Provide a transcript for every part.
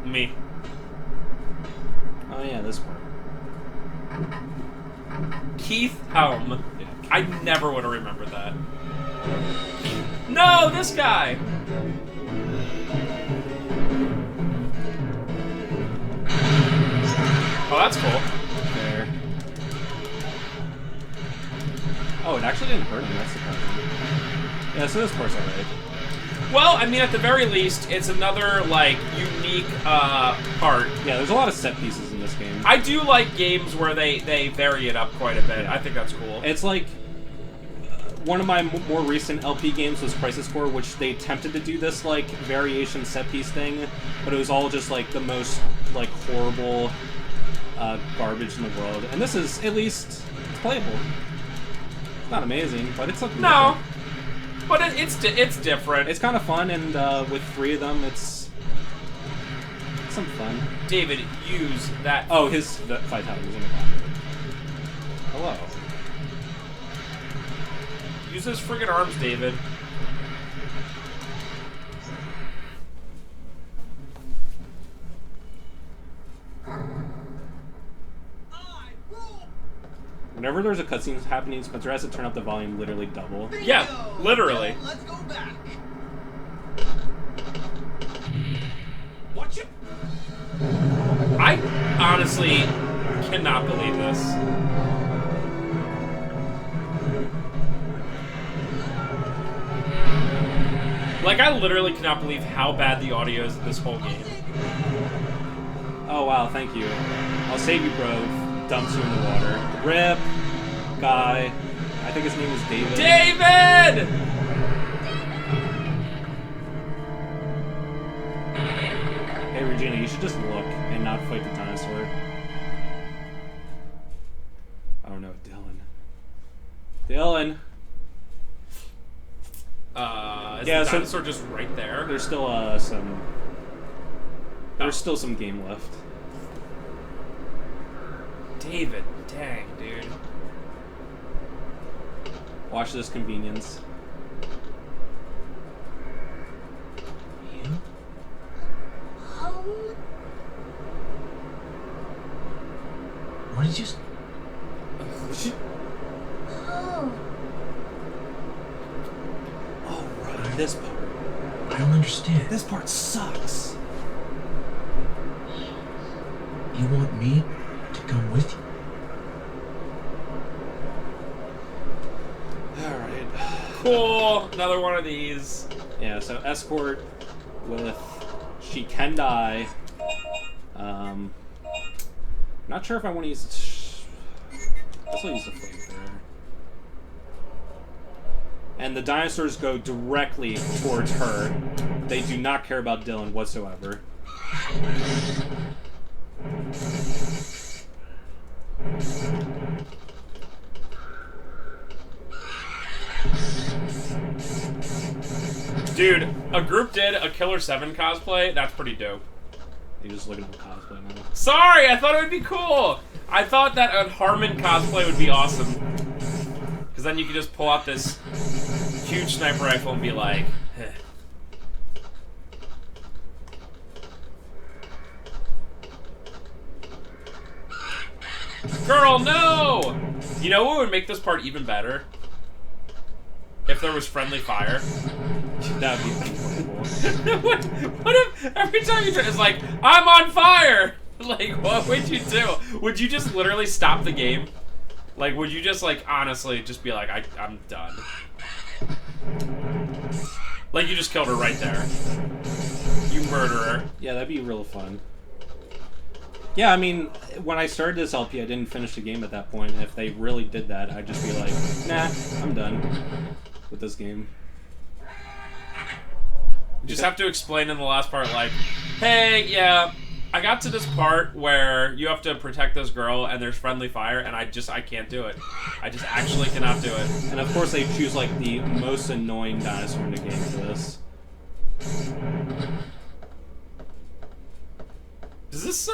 Me. Oh yeah, this part. Keith Helm. Yeah. I never would have remembered that. No, this guy! Oh, that's cool. There. Oh, it actually didn't hurt him. That's surprising. Yeah, so this part's alright. Well, I mean, at the very least, it's another, like, unique part. Yeah, there's a lot of set pieces in this game. I do like games where they vary it up quite a bit. Yeah. I think that's cool. It's like... one of my more recent LP games was Crisis Core, which they attempted to do this, like, variation set piece thing, but it was all just, like, the most, like, horrible garbage in the world. And this is, at least, it's playable. It's not amazing, but it's something No. different. But it's different. It's kind of fun, and with 3 of them, it's some fun. David, use that. Oh, his vitality was in the back. Hello. Use those friggin' arms, David. Whenever there's a cutscene happening, Spencer has to turn up the volume literally double. Yeah, literally. Let's go back. Watch it. I honestly cannot believe this. Like, I literally cannot believe how bad the audio is in this whole game. Oh wow, thank you. I'll save you, bro. Dumps you in the water. Rip. Guy. I think his name was David. David! Hey Regina, you should just look and not fight the dinosaur. Oh no, Dylan. Dylan! Is Yeah, the so- dinosaur just right there? There's still some... There's still some game left. David, dang, dude. Watch this convenience. What did you... Oh, right, this part. I don't understand. This part sucks. You want me to come with you? Alright. Cool, another one of these. Yeah, so escort with she can die. Not sure if I want to use. Guess I'll use the flamethrower. And the dinosaurs go directly towards her. They do not care about Dylan whatsoever. Dude, a group did a Killer 7 cosplay. That's pretty dope. You just look at the cosplay now. Sorry, I thought it would be cool. I thought that a Harmon cosplay would be awesome. Because then you could just pull out this huge sniper rifle and be like, eh. Girl, no! You know what would make this part even better? If there was friendly fire. That would be unbelievable. what if every time you try, it's like, I'm on fire! Like, what would you do? Would you just literally stop the game? Like, would you just, like, honestly just be like, I'm done? Like, you just killed her right there. You murderer. Yeah, that'd be real fun. Yeah, I mean, when I started this LP, I didn't finish the game at that point. If they really did that, I'd just be like, nah, I'm done with this game. You just have to explain in the last part, like, hey, yeah, I got to this part where you have to protect this girl and there's friendly fire, and I can't do it. I just actually cannot do it. And of course, they choose, like, the most annoying dinosaur in the game for this. Does this,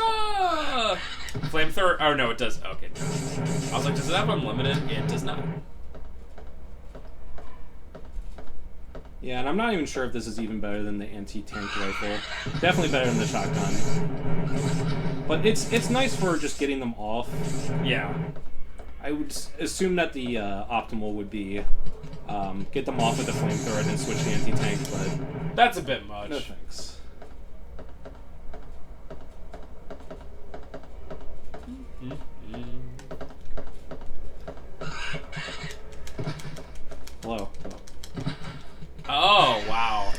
flamethrower? Oh, no, it does. Okay. I was like, does it have unlimited? It does not. Yeah, and I'm not even sure if this is even better than the anti-tank rifle. Definitely better than the shotgun. But it's nice for just getting them off. Yeah. I would assume that the optimal would be get them off with the flamethrower and then switch the anti-tank, but That's a bit much. no thanks. Hello. Oh, wow.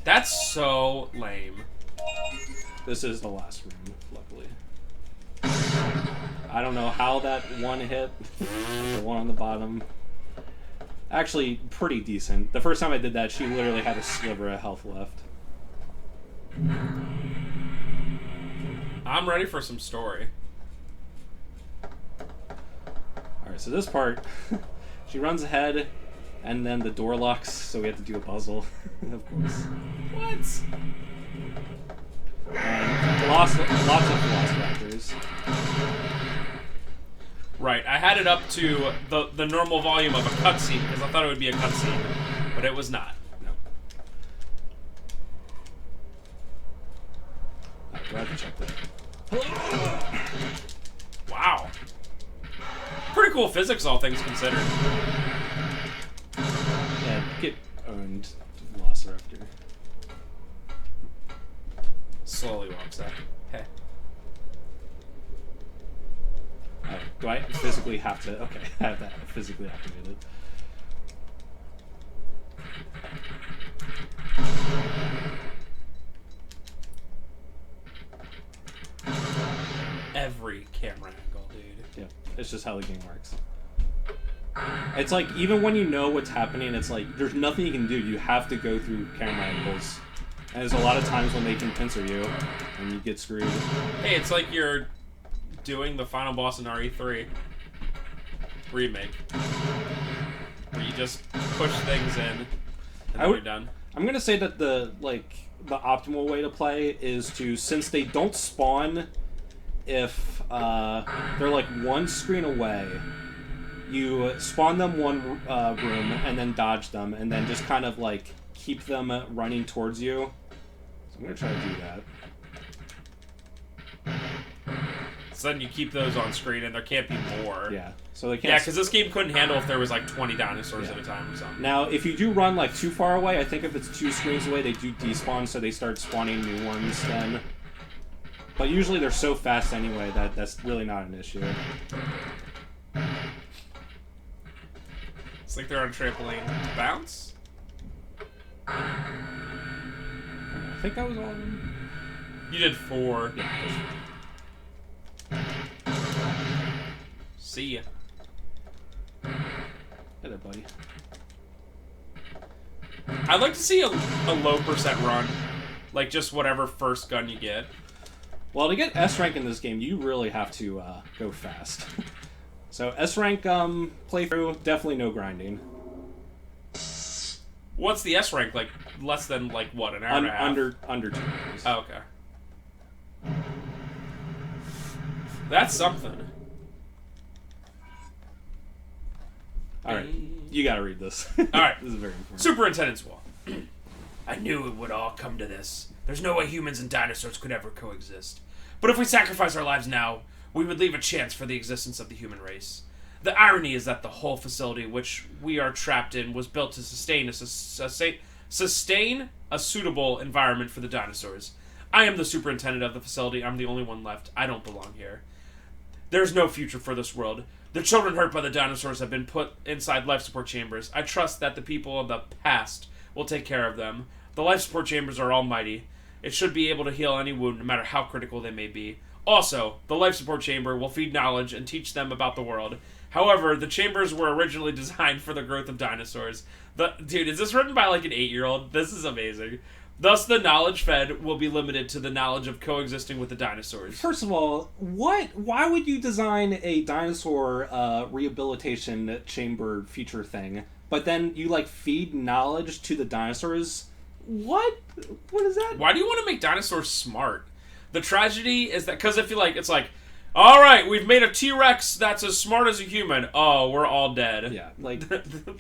That's so lame. This is the last room, luckily. I don't know how that one hit. The one on the bottom. Actually, pretty decent. The first time I did that, she literally had a sliver of health left. I'm ready for some story. Alright, so this part, she runs ahead, and then the door locks, so we have to do a puzzle, of course. What? And lots of velociraptors. Right, I had it up to the normal volume of a cutscene because I thought it would be a cutscene, but it was not. No. Do I have to check that? Wow. Pretty cool physics, all things considered. Yeah, get owned, velociraptor. Slowly walks up. Hey. Oh, do I physically have to? Okay, I have that physically activated. Every camera angle, dude. Yeah, it's just how the game works. It's like, even when you know what's happening, it's like, there's nothing you can do. You have to go through camera angles. And there's a lot of times when they can pincer you, and you get screwed. Hey, it's like you're doing the final boss in RE3 remake. Where you just push things in, and then you're done. I'm gonna say that the optimal way to play is to, since they don't spawn if they're like one screen away, you spawn them one room and then dodge them and then just kind of like keep them running towards you. So I'm gonna try to do that. So then you keep those on screen and there can't be more. Yeah. So they can't. Yeah, because this game couldn't handle if there was like 20 dinosaurs at a time or something. Now, if you do run like too far away, I think if it's 2 screens away, they do despawn, so they start spawning new ones then. But usually they're so fast anyway that that's really not an issue. It's like they're on a trampoline. Bounce? I think that was all of them. You did 4. Yeah. See ya. Hey there, buddy. I'd like to see a low percent run. Like just whatever first gun you get. Well, to get S rank in this game, you really have to go fast. So S rank playthrough, definitely no grinding. What's the S rank? Like less than like what, an hour and a half? Under 2 hours. Oh, okay. That's something. All right, you gotta read this. All right. This is very important. Superintendent's Wall. I knew it would all come to this. There's no way humans and dinosaurs could ever coexist. But if we sacrifice our lives now, we would leave a chance for the existence of the human race. The irony is that the whole facility which we are trapped in was built to sustain a suitable environment for the dinosaurs. I am the superintendent of the facility. I'm the only one left. I don't belong here. There's no future for this world. The children hurt by the dinosaurs have been put inside life support chambers. I trust that the people of the past will take care of them. The life support chambers are almighty. It should be able to heal any wound, no matter how critical they may be. Also, the life support chamber will feed knowledge and teach them about the world. However, the chambers were originally designed for the growth of dinosaurs. Dude, is this written by like an 8-year-old? This is amazing. Thus, the knowledge fed will be limited to the knowledge of coexisting with the dinosaurs. First of all, why would you design a dinosaur rehabilitation chamber feature thing, but then you like feed knowledge to the dinosaurs? What is that? Why do you want to make dinosaurs smart? The tragedy is that, because if you like, it's like, All right, we've made a T-Rex that's as smart as a human. Oh, we're all dead. Yeah, like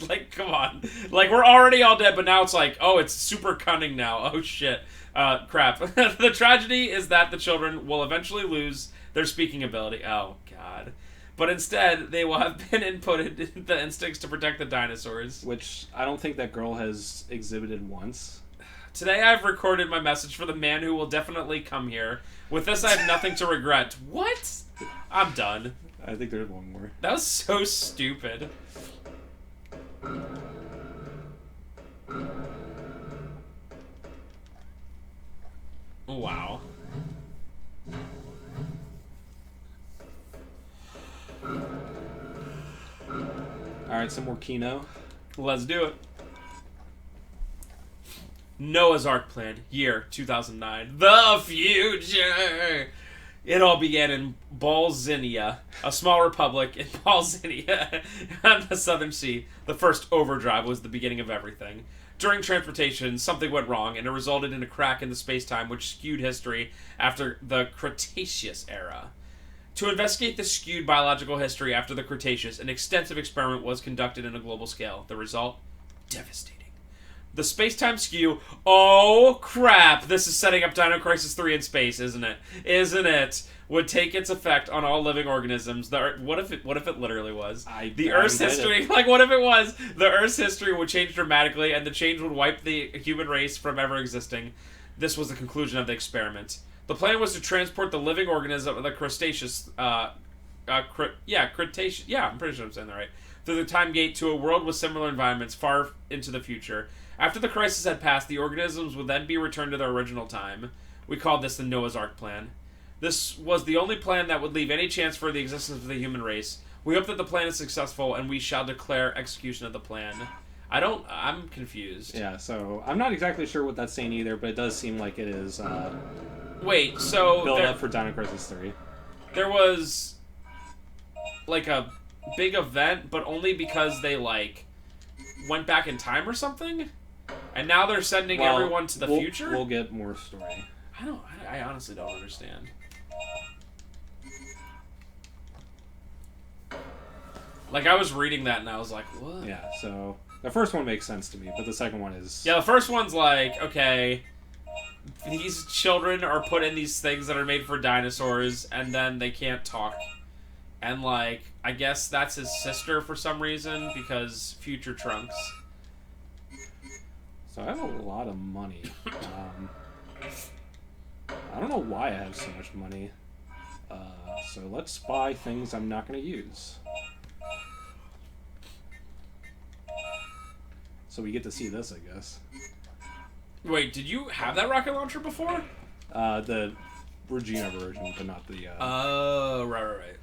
like, come on. Like, we're already all dead, but now it's like, oh, it's super cunning now. Oh, shit. Crap. The tragedy is that the children will eventually lose their speaking ability. Oh, God. But instead, they will have been inputted the instincts to protect the dinosaurs. which I don't think that girl has exhibited once. Today I've recorded my message for the man who will definitely come here. With this, I have nothing to regret. What? I'm done. I think there's one more. That was so stupid. Wow. Alright, some more Kino. Let's do it. Noah's Ark Plan, year 2009. The future! It all began in Balzinia, a small republic in Balzinia on the Southern Sea. The first overdrive was the beginning of everything. During transportation, something went wrong, and it resulted in a crack in the space-time which skewed history after the Cretaceous era. To investigate the skewed biological history after the Cretaceous, an extensive experiment was conducted on a global scale. The result? Devastating. The space-time skew... Oh, crap! This is setting up Dino Crisis 3 in space, isn't it? Isn't it? Would take its effect on all living organisms. What if it literally was? The Earth's history... Like, what if it was? The Earth's history would change dramatically, and the change would wipe the human race from ever existing. This was the conclusion of the experiment. The plan was to transport the living organism of the Cretaceous... Cretaceous... Yeah, I'm pretty sure I'm saying that right. Through the time gate to a world with similar environments far into the future. After the crisis had passed, the organisms would then be returned to their original time. We called this the Noah's Ark Plan. This was the only plan that would leave any chance for the existence of the human race. We hope that the plan is successful, and we shall declare execution of the plan. I'm confused. Yeah, so I'm not exactly sure what that's saying either, but it does seem like it is Wait, so... build up for Dino Crisis 3. There was, like, a big event, but only because they, like, went back in time or something? And now they're sending everyone to the future? We'll get more story. I honestly don't understand. Like, I was reading that and I was like, what? Yeah, so the first one makes sense to me, but the second one is... Yeah, the first one's like, okay, these children are put in these things that are made for dinosaurs, and then they can't talk. And, like, I guess that's his sister for some reason, because future Trunks. So I have a lot of money. I don't know why I have so much money. So let's buy things I'm not going to use. So we get to see this, I guess. Wait, did you have that rocket launcher before? The Regina version, but not the... Oh, right.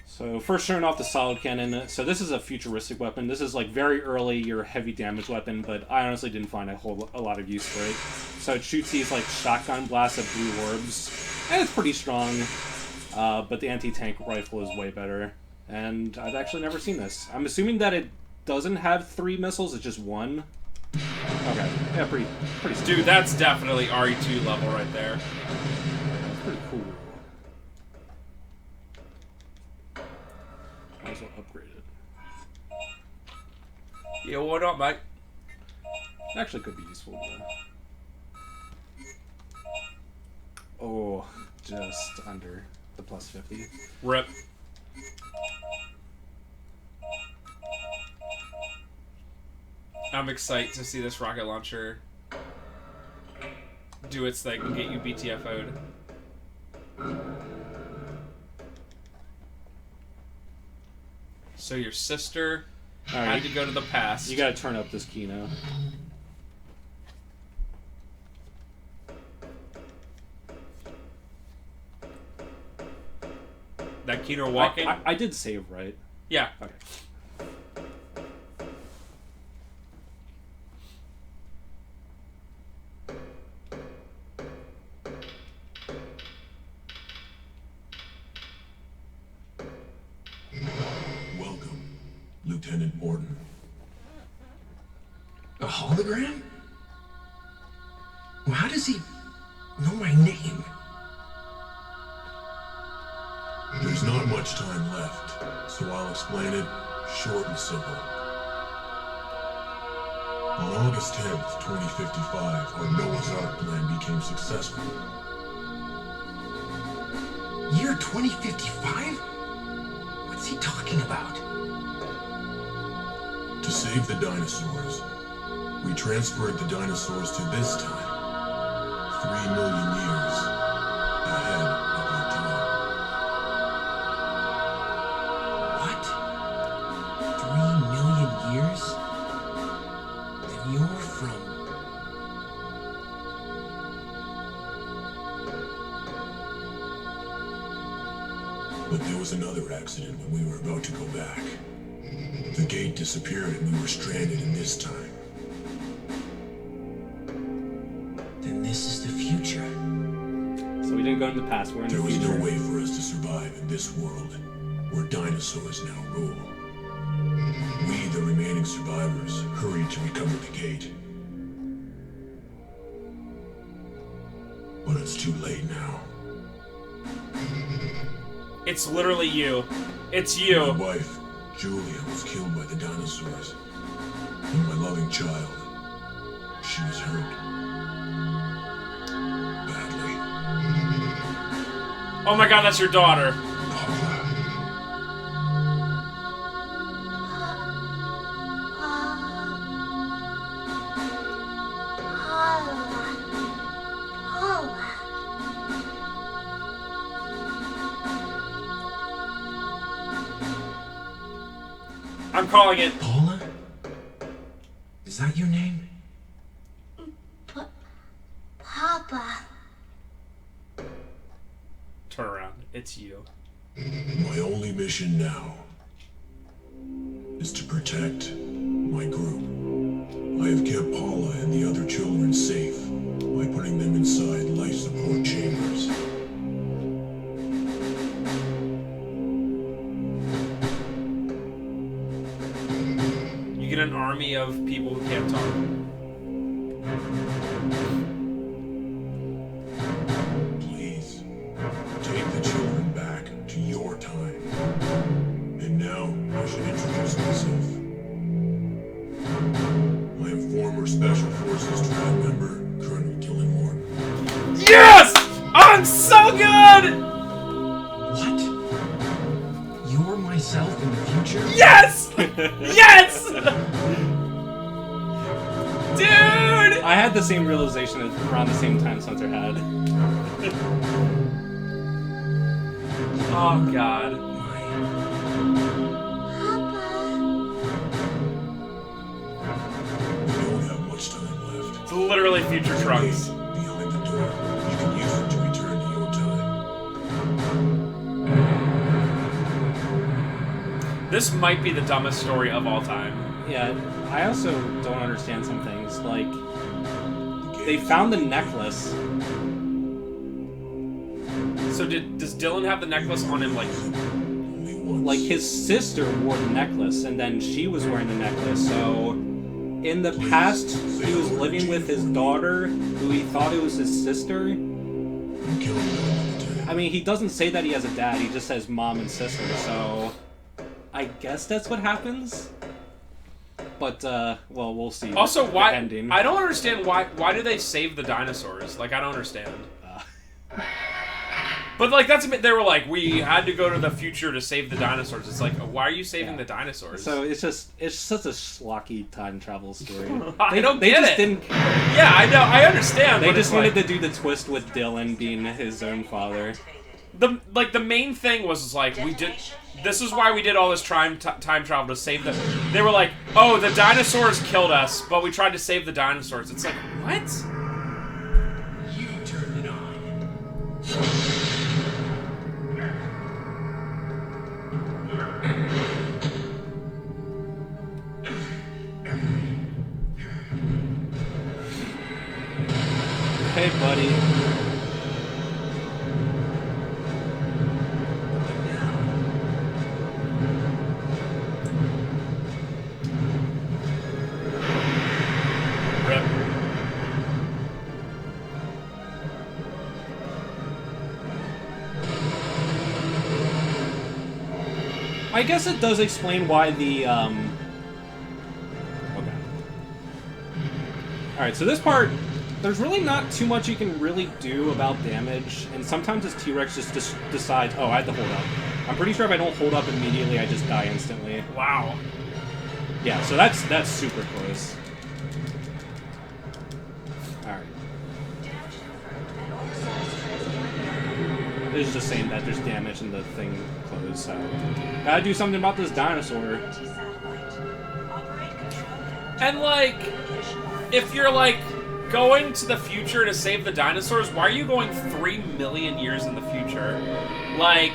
So first showing off the solid cannon. So this is a futuristic weapon. This is like very early your heavy damage weapon, but I honestly didn't find a lot of use for it. So it shoots these like shotgun blasts of blue orbs, and it's pretty strong. But the anti-tank rifle is way better. And I've actually never seen this. I'm assuming that it doesn't have 3 missiles, it's just 1. Okay, yeah, pretty simple. Dude, that's definitely RE2 level right there. That's pretty cool. Might as well upgrade it. Yeah, what up, mate? Actually could be useful, though. Oh, just under the plus 50. Rip. I'm excited to see this rocket launcher do its thing and get you BTFO'd. So your sister had to go to the past. You gotta turn up this Kino. That Kino walking? I did save, right? Yeah. Okay. Welcome, Lieutenant Morton. A hologram? Well, how does he know my name? This not much time left, so I'll explain it short and simple. On August 10th, 2055, our Noah's Ark plan became successful. Year 2055? What's he talking about? To save the dinosaurs, we transferred the dinosaurs to this time, 3 million years ahead of our time. What? 3 million years? Then you're from... But there was another accident when we were about to go back. The gate disappeared and we were stranded in this time. Then this is the future. So we didn't go in the past, we're in There the was future. no way for us to survive in this world, where dinosaurs now rule. We, the remaining survivors, hurried to recover the gate. But it's too late now. It's literally you. It's My you. wife, Julia, was killed by the dinosaurs. And my loving child, she was hurt. Badly. Oh my god, that's your daughter. Paula. I'm calling it. Paula? Is that your name? Papa. Turn around. It's you. My only mission now is to protect my group. I have kept Paula and the other children safe by putting them inside life support chambers. You get an army of people who can't talk. Please, take the children back to your time. And now, I should introduce myself. I am former Special Forces tribe member, Colonel Dylan Morton. Yes! I'm so good! What? You're myself in the future? Yes! Yes! Dude! I had the same realization around the same time Spencer had. Oh god. We don't have much time left. It's literally future Trunks. Gate behind the door. You can use it to return to your time. This might be the dumbest story of all time. Yeah, I also don't understand some things. Like, The gate they is found the open. necklace. So does Dylan have the necklace on him like Only once. Like, his sister wore the necklace, and then she was wearing the necklace, so... In the past, he was living with his daughter, who he thought it was his sister. I'm counting on Lieutenant. I mean, he doesn't say that he has a dad, he just says mom and sister, so... I guess that's what happens? But, well, we'll see. Also, the why ending. I don't understand why do they save the dinosaurs? Like, I don't understand. But like they were like, we had to go to the future to save the dinosaurs. It's like, why are you saving the dinosaurs? So it's such a schlocky time travel story. I don't they get just it. didn't care. Yeah, I know, I understand. They but just it's wanted like, to do the twist with Dylan being his own father. the main thing was like we did. This is why we did all this time travel to save them. They were like, oh, the dinosaurs killed us, but we tried to save the dinosaurs. It's like, what? You turned it on. Hey, buddy. Rip. I guess it does explain why the, Okay. Alright, so this part, there's really not too much you can really do about damage, and sometimes this T-Rex just decides, oh, I have to hold up. I'm pretty sure if I don't hold up immediately, I just die instantly. Wow. Yeah, so that's super close. Alright. It's just saying that there's damage and the thing closed, so... Gotta do something about this dinosaur. And, like, if you're, like, going to the future to save the dinosaurs, why are you going 3 million years in the future? Like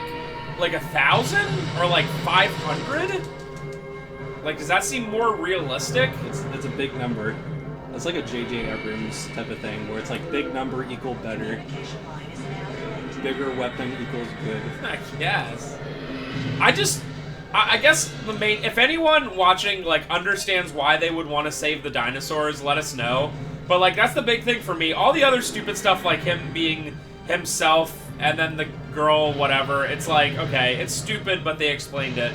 1,000? Or, like, 500? Like, does that seem more realistic? It's a big number. It's like a J.J. Abrams type of thing, where it's like big number equal better. Bigger weapon equals good. I guess. I guess the main... If anyone watching, like, understands why they would want to save the dinosaurs, let us know. But, like, that's the big thing for me. All the other stupid stuff, like him being himself, and then the girl, whatever, it's like, okay, it's stupid, but they explained it.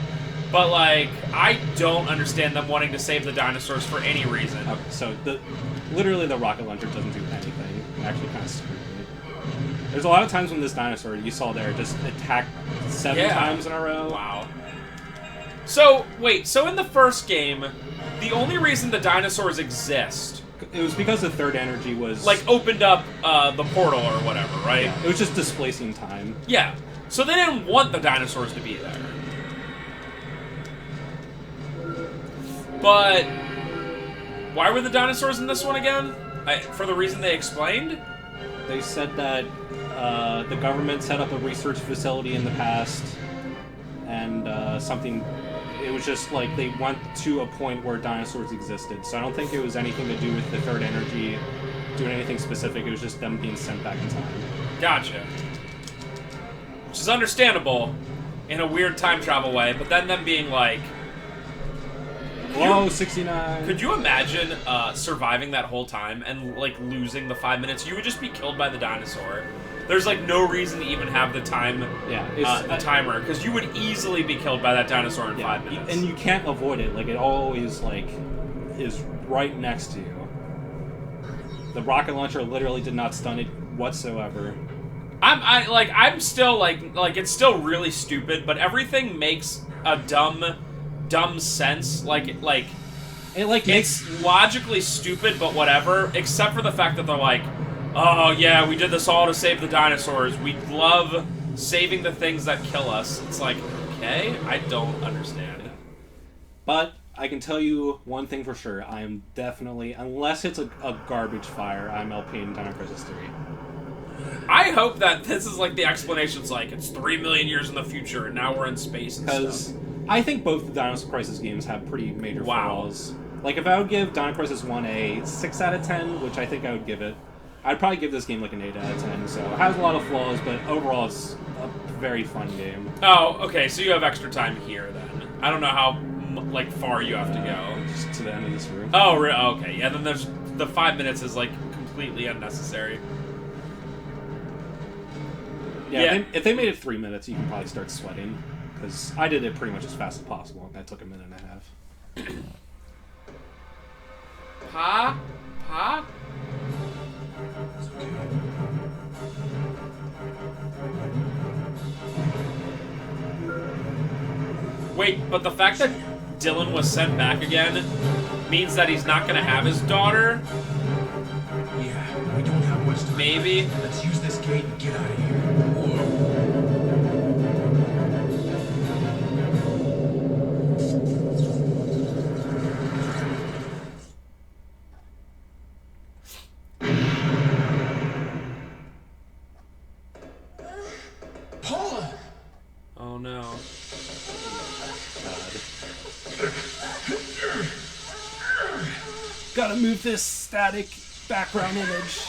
But, like, I don't understand them wanting to save the dinosaurs for any reason. Okay, so, literally the rocket launcher doesn't do anything. It actually kind of screwed me. There's a lot of times when this dinosaur you saw there just attacked 7 times in a row. Wow. So, wait, so in the first game, the only reason the dinosaurs exist... It was because the third energy was... Like, opened up the portal or whatever, right? Yeah, it was just displacing time. Yeah. So they didn't want the dinosaurs to be there. But... Why were the dinosaurs in this one again? For the reason they explained? They said that the government set up a research facility in the past, and something... It was just like they went to a point where dinosaurs existed. So I don't think it was anything to do with the third energy doing anything specific. It was just them being sent back in time. Gotcha. Which is understandable in a weird time travel way, but then them being like... Whoa, 69. Could you imagine surviving that whole time and, like, losing the 5 minutes? You would just be killed by the dinosaur. There's, like, no reason to even have the time, the timer, because you would easily be killed by that dinosaur in 5 minutes. And you can't avoid it. Like, it always, like, is right next to you. The rocket launcher literally did not stun it whatsoever. I'm still, like, it's still really stupid, but everything makes a dumb sense. It's logically stupid, but whatever, except for the fact that they're like, oh, yeah, we did this all to save the dinosaurs. We love saving the things that kill us. It's like, okay, I don't understand. But I can tell you one thing for sure. I am definitely, unless it's a garbage fire, I'm LPing Dino Crisis 3. I hope that this is like the explanation's like, it's 3 million years in the future, and now we're in space and stuff. Because I think both the Dino Crisis games have pretty major flaws. Like, if I would give Dino Crisis 1 a 6 out of 10, which I think I would give it, I'd probably give this game like an 8 out of 10, so it has a lot of flaws, but overall it's a very fun game. Oh, okay, so you have extra time here, then. I don't know how, like, far you have to go. Just to the end of this room. Oh, okay, yeah, then there's, the 5 minutes is, like, completely unnecessary. Yeah, if they made it 3 minutes, you can probably start sweating, because I did it pretty much as fast as possible, and that took a minute and a half. Pa? Wait, but the fact that Dylan was sent back again means that he's not gonna have his daughter? Yeah, we don't have much time. Maybe. Let's use this gate and get out of here. Paula! Oh no. Gotta move this static background image.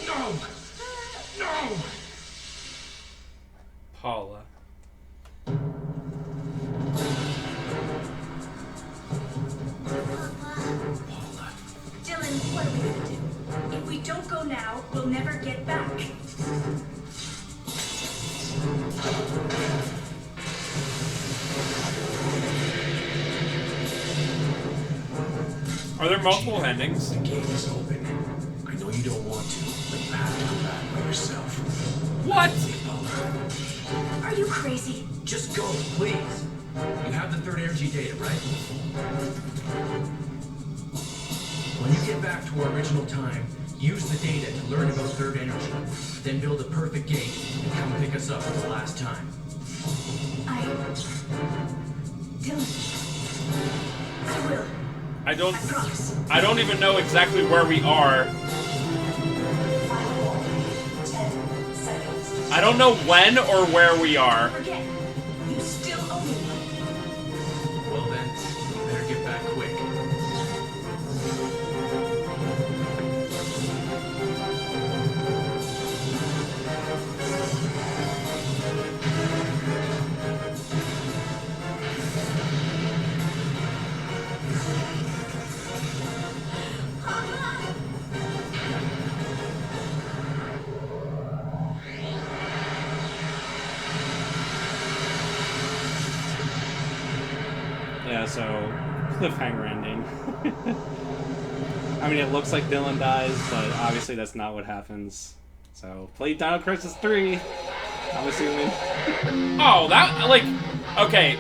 No! No! Paula. Paula. Dylan, what are we gonna do? If we don't go now, we'll never get back. Are there multiple endings? The gate is open. I know you don't want to, but you have to go back by yourself. What? Are you crazy? Just go, please. You have the third energy data, right? When you get back to our original time, use the data to learn about third energy. Then build a perfect gate and come pick us up for the last time. Dylan. I will. I I promise. don't even know exactly where we are. 10 seconds. I don't know when or where we are. Forget. You still owe me. Well then, you better get back quick. Yeah, so cliffhanger ending. I mean, it looks like Dylan dies, but obviously that's not what happens. So, play Dino Crisis 3, I'm assuming. Oh, that, like, okay.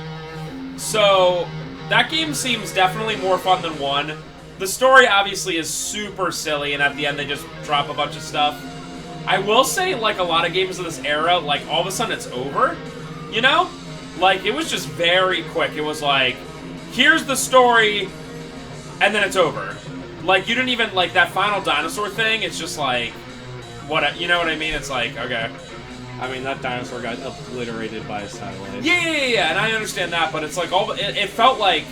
So, that game seems definitely more fun than 1. The story obviously is super silly, and at the end they just drop a bunch of stuff. I will say, like, a lot of games of this era, like, all of a sudden it's over, you know? Like, it was just very quick. It was like, here's the story, and then it's over. Like, you didn't even, like, that final dinosaur thing, it's just like, what, you know what I mean? It's like, okay. I mean, that dinosaur got obliterated by a satellite. Yeah, and I understand that, but it's like, it felt like,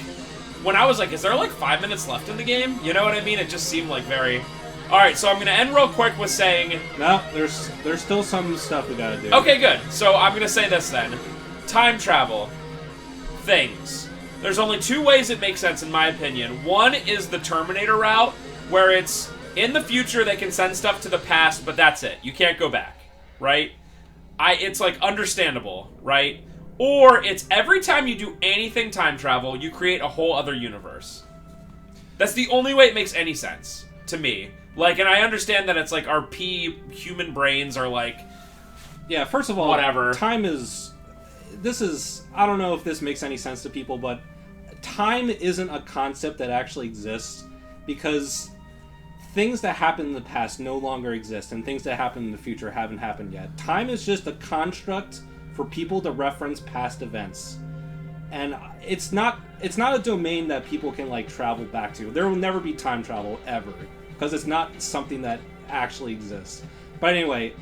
when I was like, is there like 5 minutes left in the game? You know what I mean? It just seemed like very... Alright, so I'm gonna end real quick with saying... No, there's still some stuff we gotta do. Okay, good. So I'm gonna say this then. Time travel. Things. There's only 2 ways it makes sense in my opinion. One is the Terminator route, where it's in the future they can send stuff to the past, but that's it. You can't go back, right? It's like understandable, right? Or it's every time you do anything time travel, you create a whole other universe. That's the only way it makes any sense to me. Like, and I understand that it's like our human brains are like... Yeah, first of all, whatever. Time is... This is... I don't know if this makes any sense to people, but time isn't a concept that actually exists because things that happen in the past no longer exist and things that happen in the future haven't happened yet. Time is just a construct for people to reference past events. And it's not a domain that people can, like, travel back to. There will never be time travel, ever. Because it's not something that actually exists. But anyway,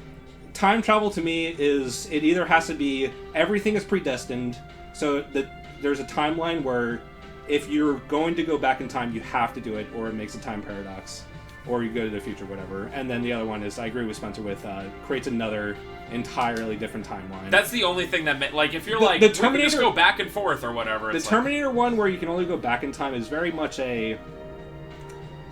time travel to me is, it either has to be, everything is predestined, so that there's a timeline where if you're going to go back in time, you have to do it, or it makes a time paradox. Or you go to the future, whatever. And then the other one is, I agree with Spencer with, creates another entirely different timeline. That's the only thing that, like, if you're The like, we can Terminator- just go back and forth or whatever. The It's Terminator one, where you can only go back in time, is very much a...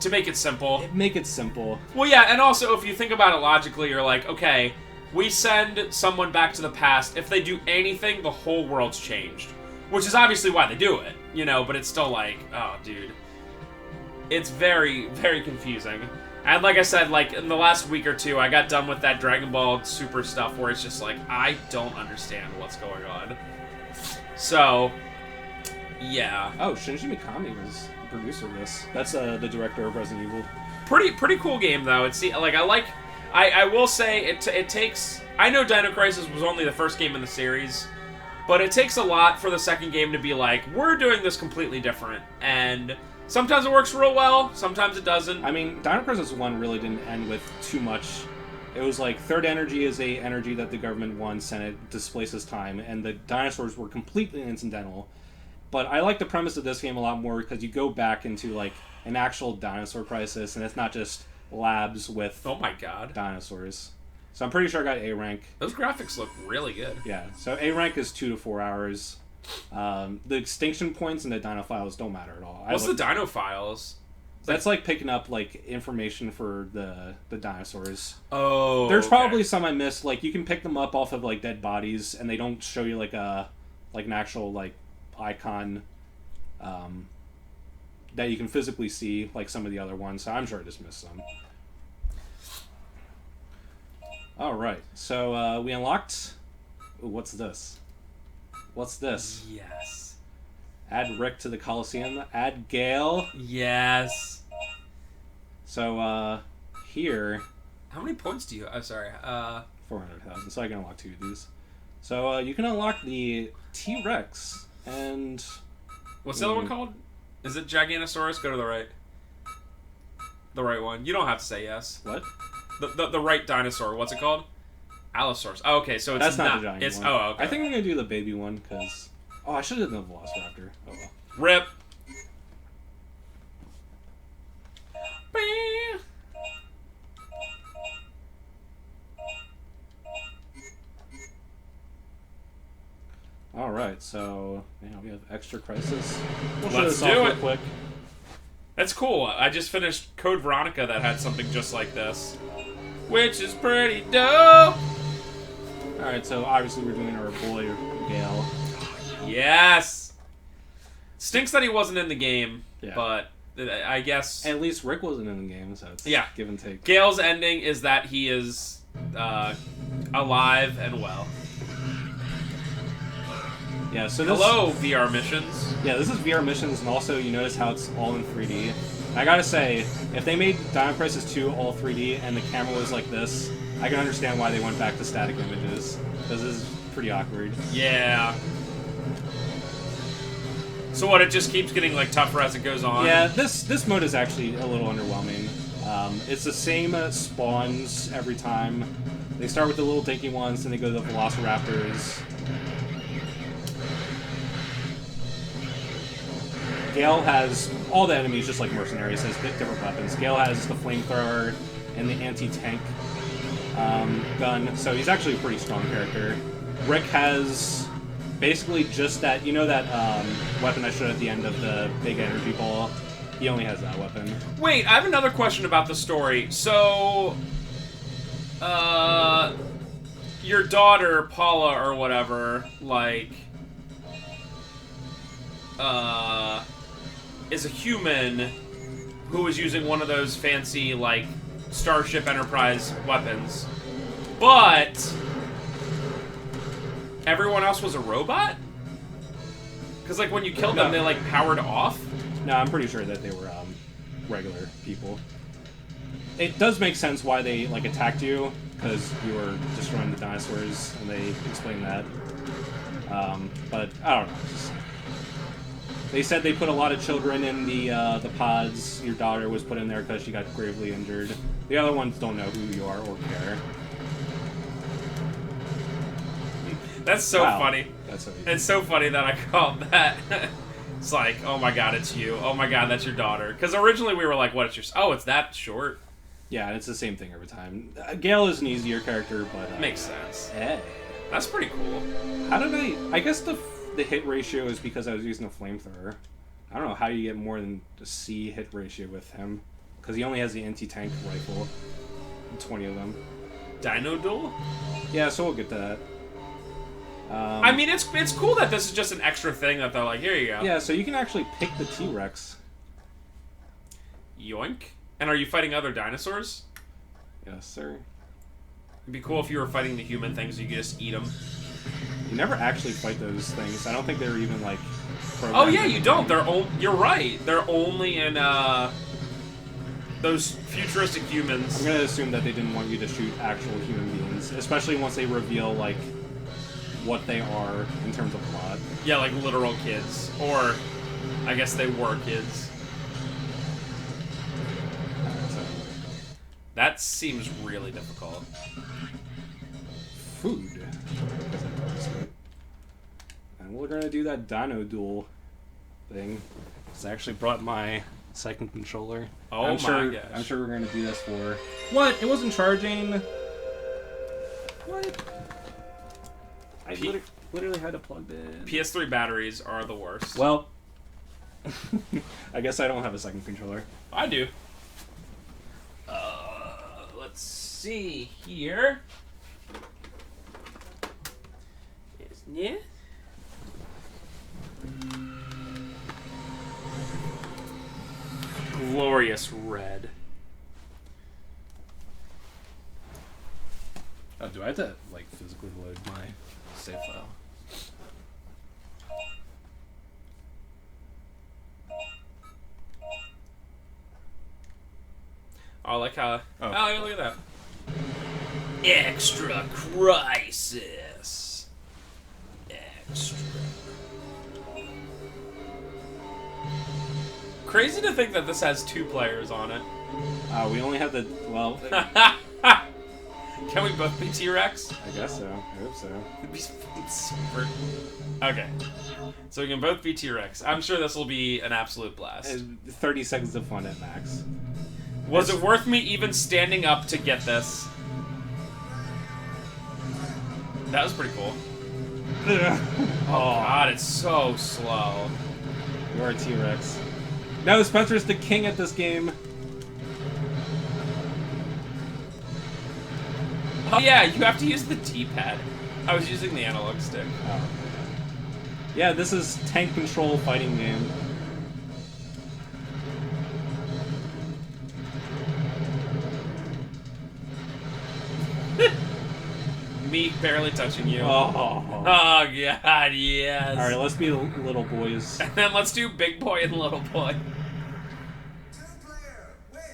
to make it simple. Make it simple. Well, yeah, and also, if you think about it logically, you're like, okay, we send someone back to the past. If they do anything, the whole world's changed. Which is obviously why they do it, you know, but it's still like, oh, dude. It's very, very confusing. And like I said, like, in the last week or 2, I got done with that Dragon Ball Super stuff where it's just like, I don't understand what's going on. So, yeah. Oh, Shinji Mikami was the producer of this. That's the director of Resident Evil. Pretty cool game, though. It's, like, I will say, it takes... I know Dino Crisis was only the first game in the series, but it takes a lot for the second game to be like, we're doing this completely different, and... Sometimes it works real well, sometimes it doesn't. I mean, Dino Crisis 1 really didn't end with too much. It was like, third energy is a energy that the government wants, and it displaces time, and the dinosaurs were completely incidental. But I like the premise of this game a lot more, because you go back into, like, an actual dinosaur crisis, and it's not just labs with oh my god, dinosaurs. So I'm pretty sure I got A rank. Those graphics look really good. Yeah, so A rank is 2 to 4 hours. The extinction points and the dino files don't matter at all. What's the dino files? That's like picking up like information for the dinosaurs. Oh, there's okay. probably some I missed. Like you can pick them up off of like dead bodies, and they don't show you like an actual like icon that you can physically see like some of the other ones. So I'm sure I just missed some. All right, so we unlocked. Ooh, what's this? What's this? Yes. Add Rick to the Coliseum. Add Gale. Yes. So here. How many points do you? I'm sorry. 400,000. So I can unlock 2 of these. So you can unlock the T-Rex and. What's the other one called? Is it Giganosaurus? Go to the right. The right one. You don't have to say yes. What? The right dinosaur. What's it called? Allosaurus. Oh, okay, so it's That's not the giant it's, one. Oh, okay. I think I'm gonna do the baby one because. Oh, I should have done the Velociraptor. Oh well. Rip. All right, so we have extra crisis. We'll Let's show this do off it. real quick. That's cool. I just finished Code Veronica that had something just like this, which is pretty dope. All right, so obviously we're doing our boy Gale. Yes. Stinks that he wasn't in the game, Yeah. but I guess At least Rick wasn't in the game, so it's give and take. Gale's ending is that he is alive and well. Yeah, so this, Hello, VR missions. Yeah, this is VR missions, and also you notice how it's all in 3D. And I gotta say, if they made Dino Crisis 2 all 3D and the camera was like this, I can understand why they went back to static images, because this is pretty awkward. Yeah. So what? It just keeps getting like tougher as it goes on. Yeah, this mode is actually a little underwhelming. It's the same spawns every time. They start with the little dinky ones, then they go to the Velociraptors. Gale has all the enemies just like mercenaries, has different weapons. Gale has the flamethrower and the anti-tank gun, so he's actually a pretty strong character. Rick has basically just that, that weapon I showed at the end of the big energy ball? He only has that weapon. Wait, I have another question about the story. So, your daughter, Paula, or whatever, like, is a human who is using one of those fancy, like, Starship Enterprise weapons. But everyone else was a robot? Because, like, when you killed them, they, like, powered off? No, I'm pretty sure that they were regular people. It does make sense why they, like, attacked you, because you were destroying the dinosaurs, and they explain that. But, I don't know. They said they put a lot of children in the pods. Your daughter was put in there because she got gravely injured. The other ones don't know who you are or care. That's so funny. That's so It's so funny that I called that. It's like, oh my god, it's you. Oh my god, that's your daughter. Because originally we were like, what, it's your... Oh, it's that short? Yeah, it's the same thing every time. Gale is an easier character, but... Makes sense. Hey. That's pretty cool. How did I guess the hit ratio is because I was using a flamethrower. I don't know how you get more than a C hit ratio with him. Because he only has the anti-tank rifle. 20 of them. Dino Duel? Yeah, so we'll get to that. I mean, it's cool that this is just an extra thing that they're like, here you go. Yeah, so you can actually pick the T-Rex. Yoink. And are you fighting other dinosaurs? Yes, sir. It'd be cool if you were fighting the human things, you could just eat them. You never actually fight those things. I don't think they were even, like, programmed. Oh, yeah, you don't. You're right. They're only in, those futuristic humans. I'm gonna assume that they didn't want you to shoot actual human beings, especially once they reveal, like, what they are in terms of plot. Yeah, like literal kids. Or, I guess they were kids. That seems really difficult. Food. And we're gonna do that Dino Duel thing. So I actually brought my second controller. Oh I'm my sure, gosh. I'm sure we're gonna do this for... What? It wasn't charging? What? I literally had to plug it in. PS3 batteries are the worst. Well, I guess I don't have a second controller. I do. Let's see here. Isn't it? do I have to like physically load my save file? Oh, I like how. Oh. Oh, look at that. Extra crisis. Extra. Crazy to think that this has 2 players on it. We only have the well. Can we both be T-Rex? I guess so. I hope so. It'd be fucking super. Okay. So we can both be T-Rex. I'm sure this will be an absolute blast. 30 seconds of fun at max. Was it worth me even standing up to get this? That was pretty cool. Oh god, it's so slow. You are a T-Rex. No, Spencer's the king at this game. Oh yeah, you have to use the D-pad. I was using the analog stick. Oh. Yeah, this is tank control fighting game. Me barely touching you. Oh. Oh god, yes. Alright, let's be little boys. And then let's do big boy and little boy.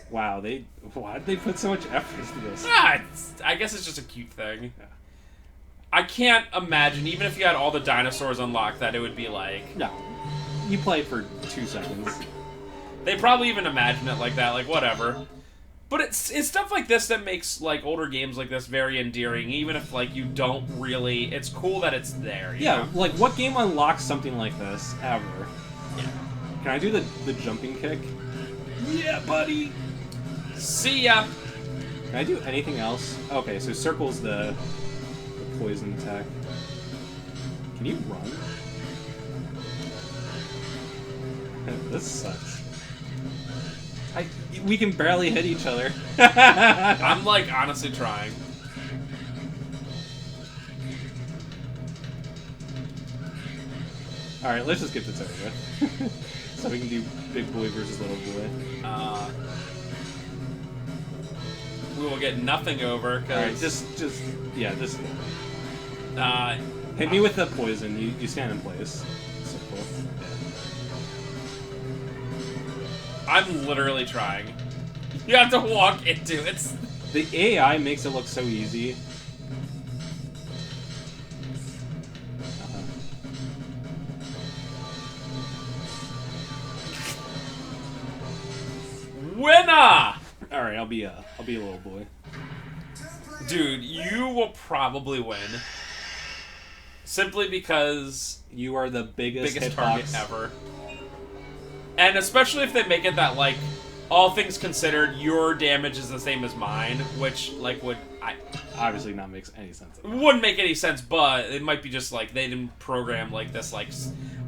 Wow, why did they put so much effort into this? I guess it's just a cute thing. Yeah. I can't imagine, even if you had all the dinosaurs unlocked, that it would be like... No. You play for 2 seconds. They probably even imagine it like that, like, whatever. But it's stuff like this that makes, like, older games like this very endearing, even if, like, you don't really... It's cool that it's there, you know? Like, what game unlocks something like this, ever? Yeah. Can I do the jumping kick? Yeah, buddy! See ya! Can I do anything else? Okay, so circle's the poison attack. Can you run? This sucks. We can barely hit each other. I'm, like, honestly trying. Alright, let's just get this over with. So we can do big boy versus little boy. We will get nothing over, because... Alright, just Uh, hit me with the poison. You stand in place. So cool. Yeah. I'm literally trying. You have to walk into it. The AI makes it look so easy. Winner! Alright, I'll be a little boy. Dude, you will probably win. Simply because... You are the biggest target hitbox ever. And especially if they make it that, like, all things considered, your damage is the same as mine, which, like, obviously not makes any sense. Wouldn't make any sense, but it might be just, like, they didn't program, like, this, like...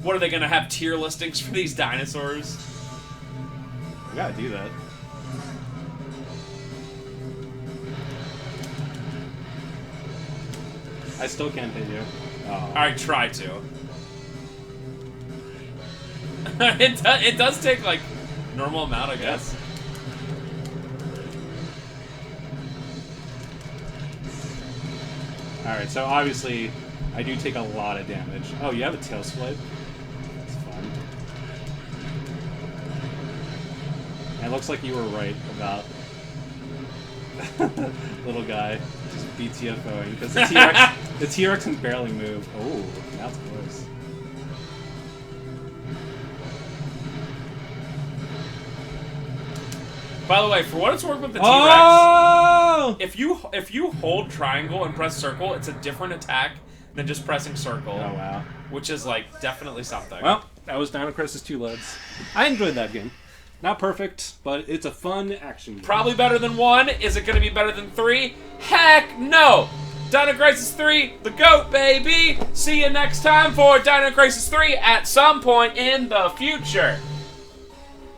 What, are they gonna have tier listings for these dinosaurs? We gotta do that. I still can't hit you. Oh. Alright, try to. It does take, like, normal amount, I guess. Alright, so obviously, I do take a lot of damage. Oh, you have a tail split? That's fun. And it looks like you were right about little guy just BTFOing, because the T-Rex can barely move. Oh, that's close. By the way, for what it's worth with the Oh! T-Rex, if you hold triangle and press circle, it's a different attack than just pressing circle. Oh, wow. Which is, like, definitely something. Well, that was Dino Crisis 2 LUTs. I enjoyed that game. Not perfect, but it's a fun action game. Probably better than 1. Is it going to be better than 3? Heck no! Dino Crisis 3, the GOAT, baby! See you next time for Dino Crisis 3 at some point in the future.